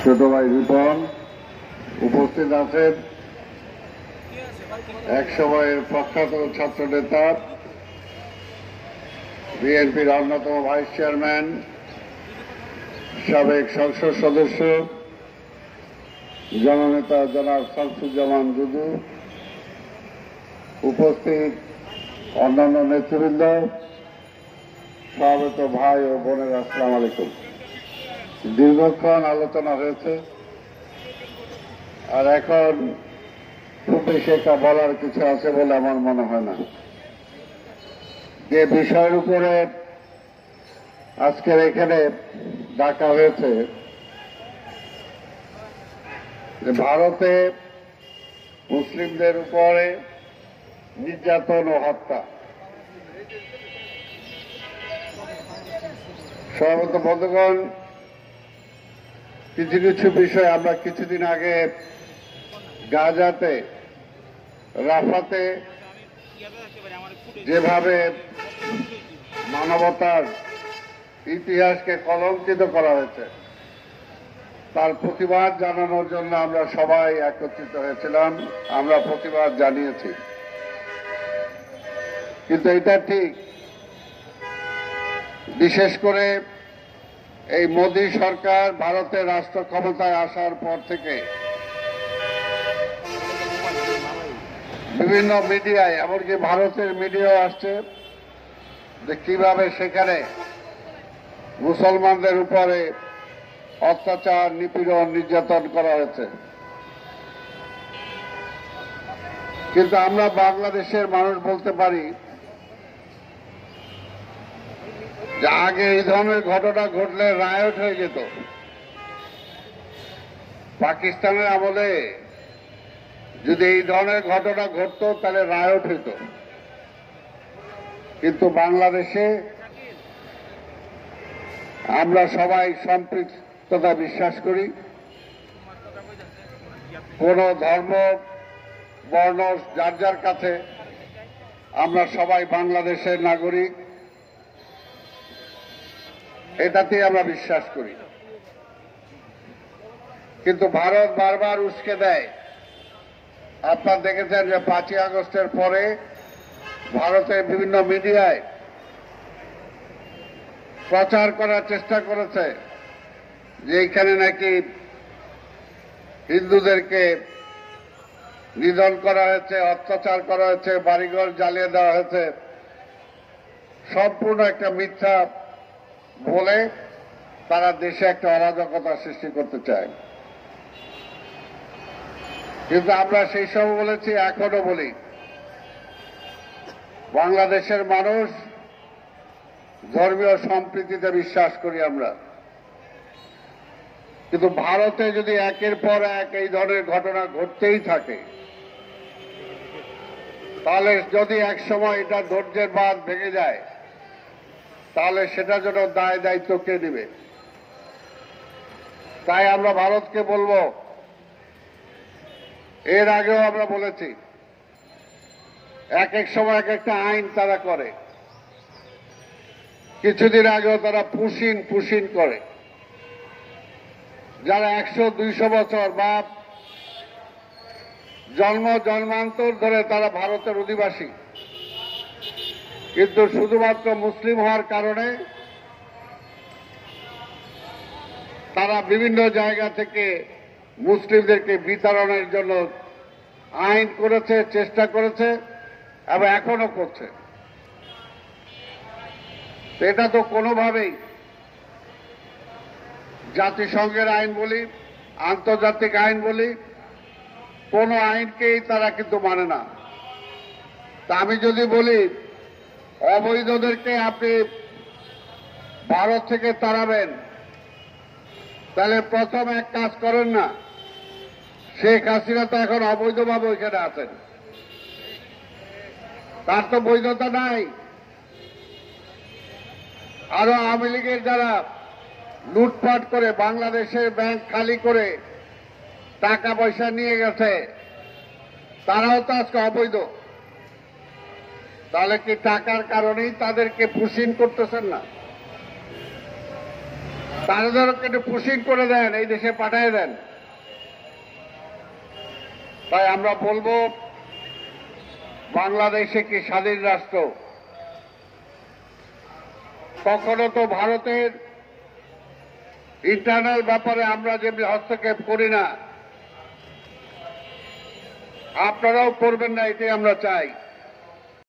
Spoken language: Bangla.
ছোট ভাই রিপন উপস্থিত আছেন, এক সময়ের প্রখ্যাত ছাত্র নেতা, বিএনপির অন্যতম ভাইস চেয়ারম্যান, সাবেক সংসদ সদস্য, জননেতা জনাব শামসুজ্জামান দুদু, উপস্থিত অন্যান্য নেতৃবৃন্দ, সমবেত ভাই ও বোনের, আসসালামু আলাইকুম। দীর্ঘক্ষণ আলোচনা হয়েছে, আর এখন খুব বেশি একটা বলার কিছু আছে বলে আমার মনে হয় না। যে বিষয়ের উপরে আজকের এখানে ডাকা হয়েছে, যে ভারতে মুসলিমদের উপরে নির্যাতন ও হত্যা। সর্বত বন্ধুগণ, কিছু কিছু বিষয় আমরা কিছুদিন আগে গাজাতে, রাফাতে যেভাবে মানবতার ইতিহাসকে কলঙ্কিত করা হয়েছে, তার প্রতিবাদ জানানোর জন্য আমরা সবাই একত্রিত হয়েছিলাম। আমরা প্রতিবাদ জানিয়েছি, কিন্তু এটা ঠিক, বিশেষ করে এই মোদী সরকার ভারতের রাষ্ট্র ক্ষমতায় আসার পর থেকে বিভিন্ন মিডিয়ায়, এমনকি ভারতের মিডিয়াও আসছে, যে কিভাবে সেখানে মুসলমানদের উপরে অত্যাচার, নিপীড়ন, নির্যাতন করা হয়েছে। কিন্তু আমরা বাংলাদেশের মানুষ বলতে পারি যে আগে এই ধরনের ঘটনা ঘটলে রায়ট হয়ে যেত। পাকিস্তানের আমলে যদি এই ধরনের ঘটনা ঘটত তাহলে রায়ট হইত, কিন্তু বাংলাদেশে আমরা সবাই সম্পৃক্ততা বিশ্বাস করি। কোন ধর্ম, বর্ণ, যার যার কাছে আমরা সবাই বাংলাদেশের নাগরিক, এটাতেই আমরা বিশ্বাস করি। কিন্তু ভারত বারবার উস্কে দেয়। আপনারা দেখেছেন যে 5ই আগস্টের পরে ভারতের বিভিন্ন মিডিয়ায় প্রচার করার চেষ্টা করেছে যে এখানে নাকি হিন্দুদেরকে নিধন করা হয়েছে, অত্যাচার করা হয়েছে, বাড়িঘর জ্বালিয়ে দেওয়া হয়েছে। সম্পূর্ণ একটা মিথ্যা বলে তারা দেশে একটা অরাজকতা সৃষ্টি করতে চায়। কিন্তু আমরা সেই সব বলেছি, এখনো বলি, বাংলাদেশের মানুষ ধর্মীয় সম্প্রীতিতে বিশ্বাস করি আমরা। কিন্তু ভারতে যদি একের পর এক এই ধরনের ঘটনা ঘটতেই থাকে, তাহলে যদি এক সময় এটা ধৈর্যের বাঁধ ভেঙে যায়, তাহলে সেটা জন্য দায় দায়িত্ব কে নেবে? তাই আমরা ভারতকে বলবো, এর আগেও আমরা বলেছি, এক এক সময় এক একটা আইন তারা করে। কিছুদিন আগেও তারা পুশিন করে, যারা 100-200 বছর বা জন্মান্তর ধরে তারা ভারতের অধিবাসী, কিন্তু শুধুমাত্র মুসলিম হওয়ার কারণে তারা বিভিন্ন জায়গা থেকে মুসলিমদেরকে বিতাড়নের জন্য আইন করেছে, চেষ্টা করেছে এবং এখনো করছে। এটা তো কোনোভাবেই জাতিসংঘের আইন বলি, আন্তর্জাতিক আইন বলি, কোন আইনকেই তারা কিন্তু মানে না। তা আমি যদি বলি অবৈধদেরকে আপনি ভারত থেকে তাড়াবেন, তাহলে প্রথম এক কাজ করেন না, শেখ হাসিনা তো এখন অবৈধভাবে ওইখানে আছেন, তার তো বৈধতা নাই। আরো আওয়ামী লীগের যারা লুটপাট করে বাংলাদেশের ব্যাংক খালি করে টাকা পয়সা নিয়ে গেছে, তারাও তো আজকে অবৈধ। তাহলে কি টাকার কারণেই তাদেরকে পুশিন করতেছেন না? তাদেরকে একটু পুশিং করে দেন, এই দেশে পাঠিয়ে দেন। তাই আমরা বলবো, বাংলাদেশে কি স্বাধীন রাষ্ট্র? কখনো তো ভারতের ইন্টারনাল ব্যাপারে আমরা যেমনি হস্তক্ষেপ করি না, আপনারাও করবেন না, এটাই আমরা চাই।